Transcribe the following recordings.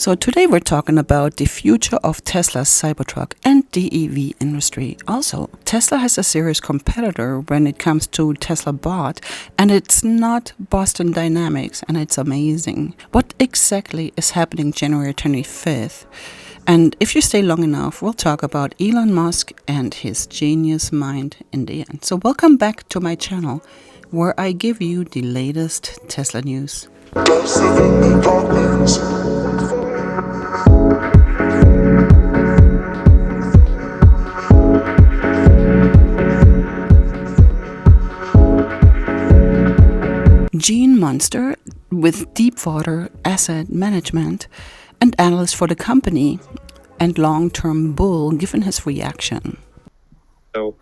So today we're talking about the future of Tesla's Cybertruck and the EV industry. Also, Tesla has a serious competitor when it comes to teslabot, and it's not Boston Dynamics, and it's amazing. What exactly is happening January 25th? And if you stay long enough, we'll talk about Elon Musk and his genius mind in the end. So welcome back to my channel, where I give you the latest Tesla news. Gene Munster, with Deepwater Asset Management and analyst for the company and long-term bull, given his reaction. So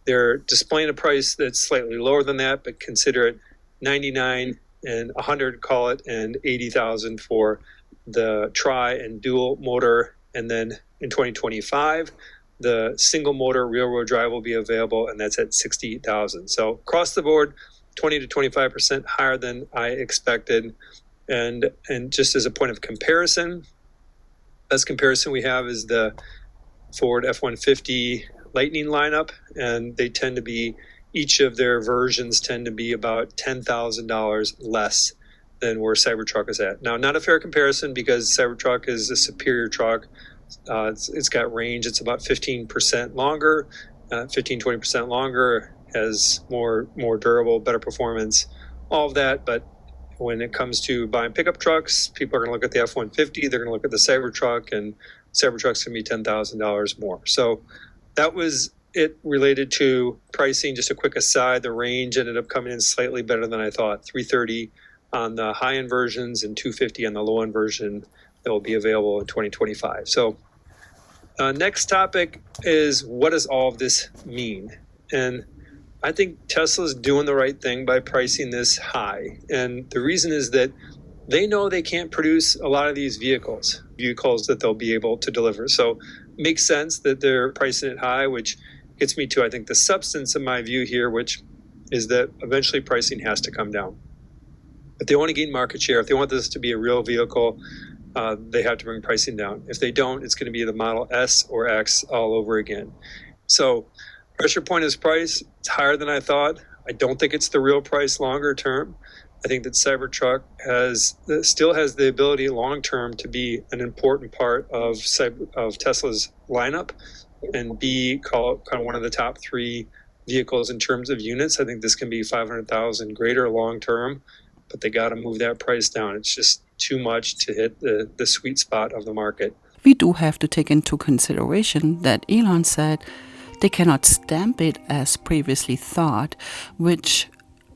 they're displaying a price that's slightly lower than that, but consider it 99 and 100, call it, and 80,000 for the tri and dual motor. And then in 2025, the single motor rear-wheel drive will be available, and that's at 60,000. So across the board, 20 to 25% higher than I expected. And just as a point of comparison, best comparison we have is the Ford F-150 Lightning lineup, and they tend to be, each of their versions tend to be about $10,000 less than where Cybertruck is at. Now, not a fair comparison because Cybertruck is a superior truck. It's got range. It's about 15% longer, 15-20% longer, has more durable, better performance, all of that. But when it comes to buying pickup trucks, people are going to look at the F-150, they're going to look at the Cybertruck, and Cybertruck's going to be $10,000 more. So that was it related to pricing. Just a quick aside, the range ended up coming in slightly better than I thought. 330 on the high-end versions and 250 on the low-end version that will be available in 2025. So next topic is, what does all of this mean? And I think Tesla's doing the right thing by pricing this high. And the reason is that they know they can't produce a lot of these vehicles that they'll be able to deliver. So it makes sense that they're pricing it high, which gets me to, I think, the substance of my view here, which is that eventually pricing has to come down. If they want to gain market share, if they want this to be a real vehicle, they have to bring pricing down. If they don't, it's going to be the Model S or X all over again. So pressure point is price. It's higher than I thought. I don't think it's the real price longer term. I think that Cybertruck still has the ability long term to be an important part of Tesla's lineup and be kind of one of the top three vehicles in terms of units. I think this can be 500,000 greater long term, but they got to move that price down. It's just too much to hit the sweet spot of the market. We do have to take into consideration that Elon said they cannot stamp it as previously thought, which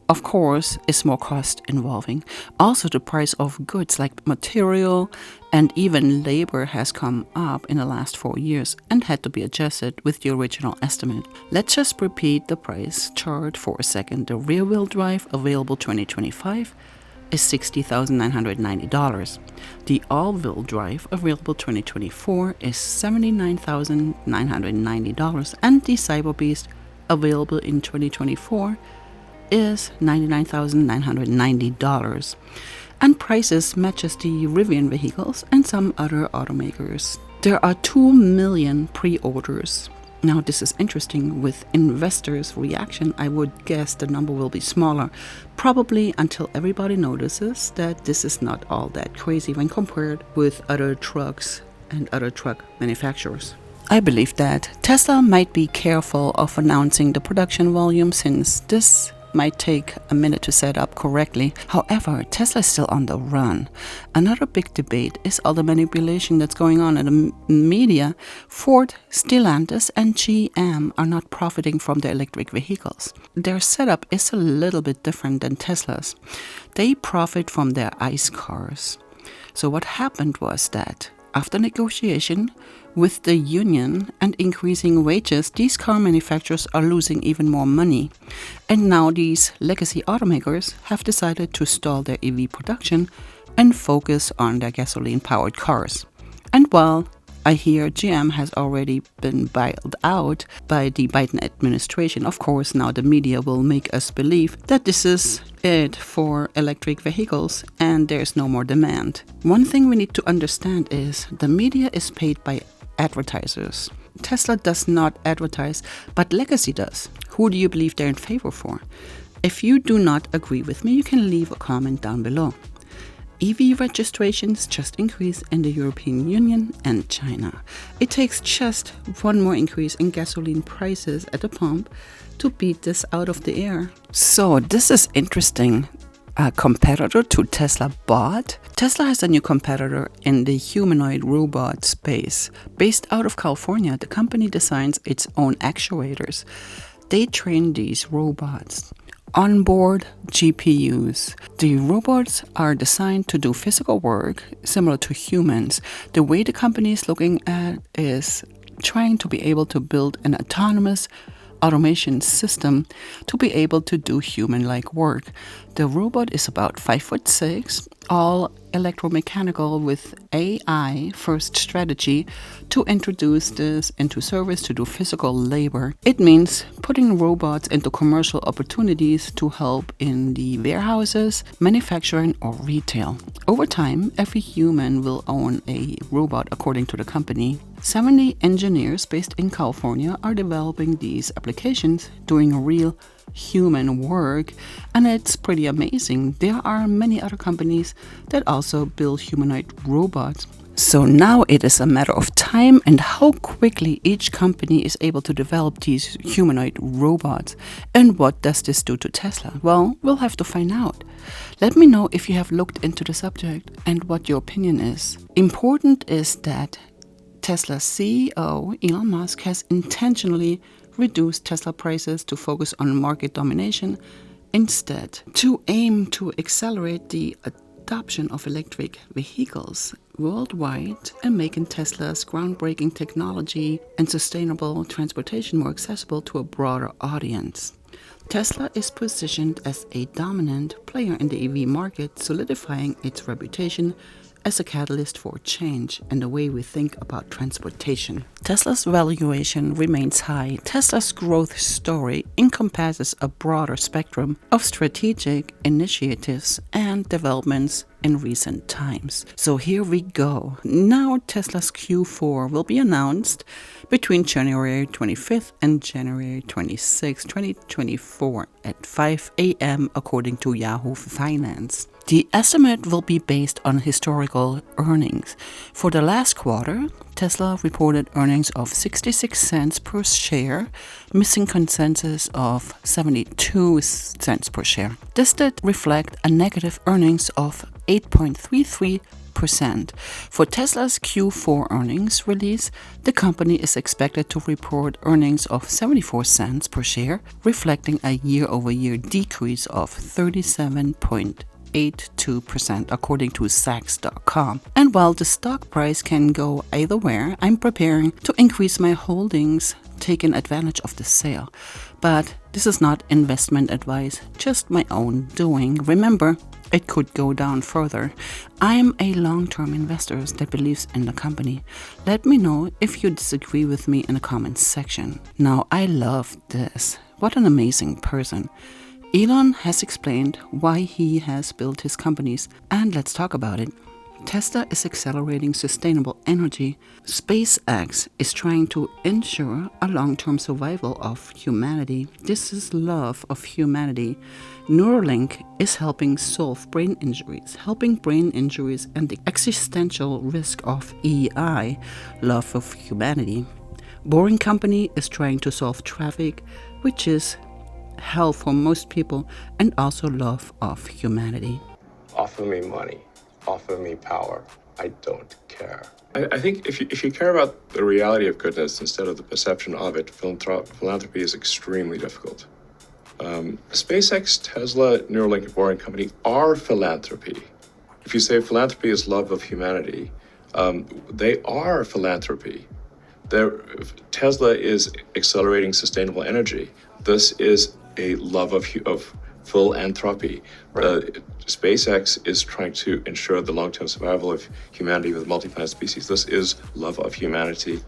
of course is more cost involving. Also, the price of goods like material and even labor has come up in the last 4 years and had to be adjusted with the original estimate. Let's just repeat the price chart for a second. The rear-wheel drive available 2025 is $60,990. The all-wheel drive available 2024 is $79,990, and the Cyberbeast available in 2024 is $99,990. And prices matches the Rivian vehicles and some other automakers. There are 2 million pre-orders. Now, this is interesting. With investors' reaction, I would guess the number will be smaller, probably until everybody notices that this is not all that crazy when compared with other trucks and other truck manufacturers. I believe that Tesla might be careful of announcing the production volume, since this might take a minute to set up correctly. However, Tesla is still on the run. Another big debate is all the manipulation that's going on in the media. Ford, Stellantis, and GM are not profiting from their electric vehicles. Their setup is a little bit different than Tesla's. They profit from their ICE cars. So what happened was that after negotiation with the union and increasing wages, these car manufacturers are losing even more money. And now these legacy automakers have decided to stall their EV production and focus on their gasoline-powered cars. And well, I hear GM has already been bailed out by the Biden administration. Of course, now the media will make us believe that this is it for electric vehicles and there's no more demand. One thing we need to understand is the media is paid by advertisers. Tesla does not advertise, but Legacy does. Who do you believe they're in favor for? If you do not agree with me, you can leave a comment down below. EV registrations just increased in the European Union and China. It takes just one more increase in gasoline prices at the pump to beat this out of the air. So this is interesting. A competitor to teslabot? Tesla has a new competitor in the humanoid robot space. Based out of California, the company designs its own actuators. They train these robots. Onboard GPUs. The robots are designed to do physical work similar to humans. The way the company is looking at is trying to be able to build an autonomous automation system to be able to do human-like work. The robot is about 5'6", all electromechanical with AI first strategy to introduce this into service to do physical labor. It means putting robots into commercial opportunities to help in the warehouses, manufacturing or retail. Over time, every human will own a robot according to the company. 70 engineers based in California are developing these applications, doing real human work, and it's pretty amazing. There are many other companies that also build humanoid robots. So now it is a matter of time and how quickly each company is able to develop these humanoid robots. And what does this do to Tesla? Well, we'll have to find out. Let me know if you have looked into the subject and what your opinion is. Important is that Tesla's CEO, Elon Musk, has intentionally reduced Tesla prices to focus on market domination instead, to aim to accelerate the adoption of electric vehicles worldwide and making Tesla's groundbreaking technology and sustainable transportation more accessible to a broader audience. Tesla is positioned as a dominant player in the EV market, solidifying its reputation as a catalyst for change in the way we think about transportation. Tesla's valuation remains high. Tesla's growth story encompasses a broader spectrum of strategic initiatives and developments in recent times. So here we go. Now Tesla's Q4 will be announced between January 25th and January 26th, 2024 at 5 a.m. according to Yahoo Finance. The estimate will be based on historical earnings. For the last quarter, Tesla reported earnings of 66 cents per share, missing consensus of 72 cents per share. This did reflect a negative earnings of 8.33%. For Tesla's Q4 earnings release, the company is expected to report earnings of 74 cents per share, reflecting a year-over-year decrease of 37.82% according to Saks.com. And while the stock price can go either way, I'm preparing to increase my holdings, taking advantage of the sale. But this is not investment advice, just my own doing. Remember, it could go down further. I am a long-term investor that believes in the company. Let me know if you disagree with me in the comments section. Now, I love this. What an amazing person. Elon has explained why he has built his companies, and let's talk about it. Tesla is accelerating sustainable energy. SpaceX is trying to ensure a long-term survival of humanity. This is love of humanity. Neuralink is helping solve brain injuries, and the existential risk of EI, love of humanity. Boring Company is trying to solve traffic, which is hell for most people, and also love of humanity. Offer me money, offer me power. I don't care. I think if you care about the reality of goodness instead of the perception of it, philanthropy is extremely difficult. SpaceX, Tesla, Neuralink, and Boring Company are philanthropy. If you say philanthropy is love of humanity, they are philanthropy. Tesla is accelerating sustainable energy. This is a love of philanthropy. Right. SpaceX is trying to ensure the long-term survival of humanity with multi-planet species. This is love of humanity.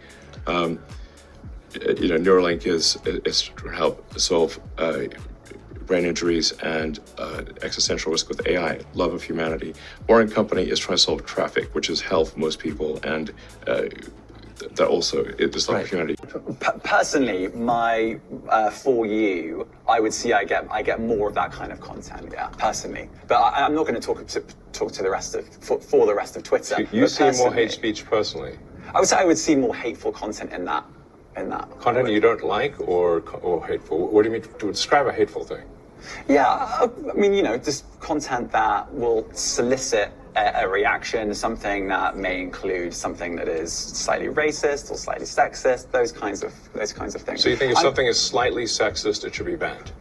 Neuralink is to help solve brain injuries and existential risk with AI, love of humanity. Boring Company is trying to solve traffic, which is hell for most people, and that also is love of humanity. Personally, for you, I would see I get more of that kind of content, yeah, personally. But I'm not going to talk to the rest of for the rest of Twitter. You see more hate speech personally? I would see more hateful content in that. Content you don't like or hateful? What do you mean to describe a hateful thing? Yeah, I mean, just content that will solicit a reaction, something that may include something that is slightly racist or slightly sexist, those kinds of things. So you think if something is slightly sexist, it should be banned?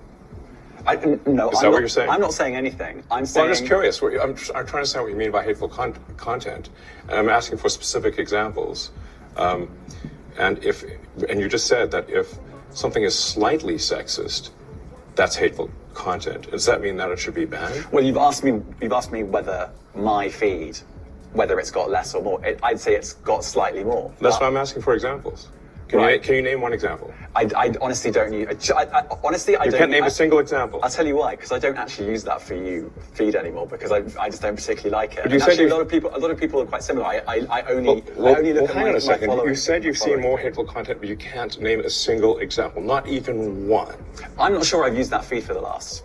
No, is that what you're saying? I'm not saying anything. I'm saying. Well, I'm just curious. I'm trying to understand what you mean by hateful content, and I'm asking for specific examples. And you just said that if something is slightly sexist, that's hateful content. Does that mean that it should be banned? Well, you've asked me whether my feed, whether it's got less or more. I'd say it's got slightly more. That's why I'm asking for examples. Can you name one example? I honestly don't use. Honestly, I don't. You can't name a single example. I'll tell you why. Because I don't actually use that for you feed anymore. Because I just don't particularly like it. But you said a lot of people are quite similar. I only look at hang on a second. You said you've seen more feed. hateful content, but you can't name a single example, not even one. I'm not sure I've used that feed for the last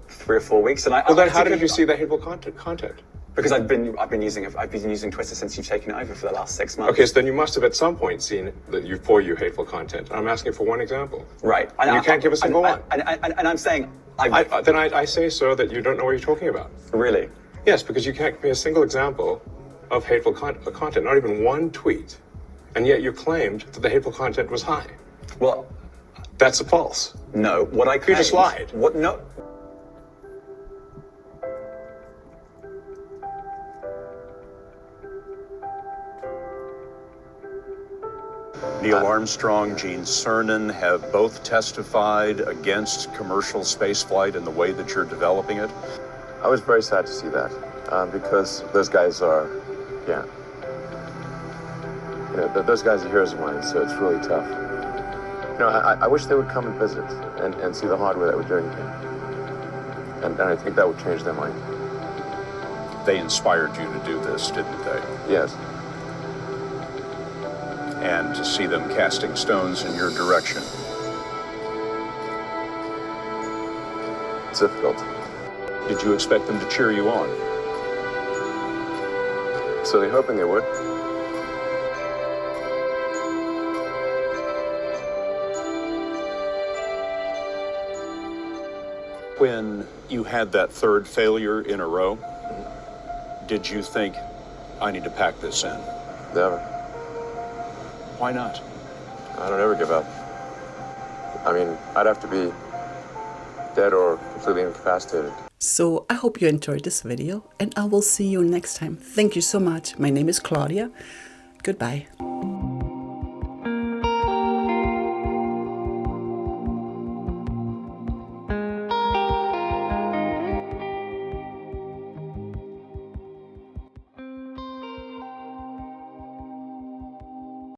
3 or 4 weeks. And then how did you see the hateful content? Because I've been using Twitter since you've taken it over for the last 6 months. Okay, so then you must have at some point seen that you hateful content. I'm asking for one example. Right. And you can't give a single one. And I'm saying I say, sir, that you don't know what you're talking about. Really? Yes, because you can't give me a single example of hateful content, not even one tweet, and yet you claimed that the hateful content was high. Well, that's a false. No, what I claimed. You just lied. What? No. Neil Armstrong, Gene Cernan have both testified against commercial spaceflight and the way that you're developing it. I was very sad to see that because those guys are, those guys are heroes of mine, so it's really tough. I wish they would come and visit and see the hardware that we're doing here. And I think that would change their mind. They inspired you to do this, didn't they? Yes. And to see them casting stones in your direction. It's difficult. Did you expect them to cheer you on? Certainly hoping they would. When you had that third failure in a row, did you think, I need to pack this in? Never. Why not? I don't ever give up. I mean, I'd have to be dead or completely incapacitated. So I hope you enjoyed this video and I will see you next time. Thank you so much. My name is Claudia. Goodbye.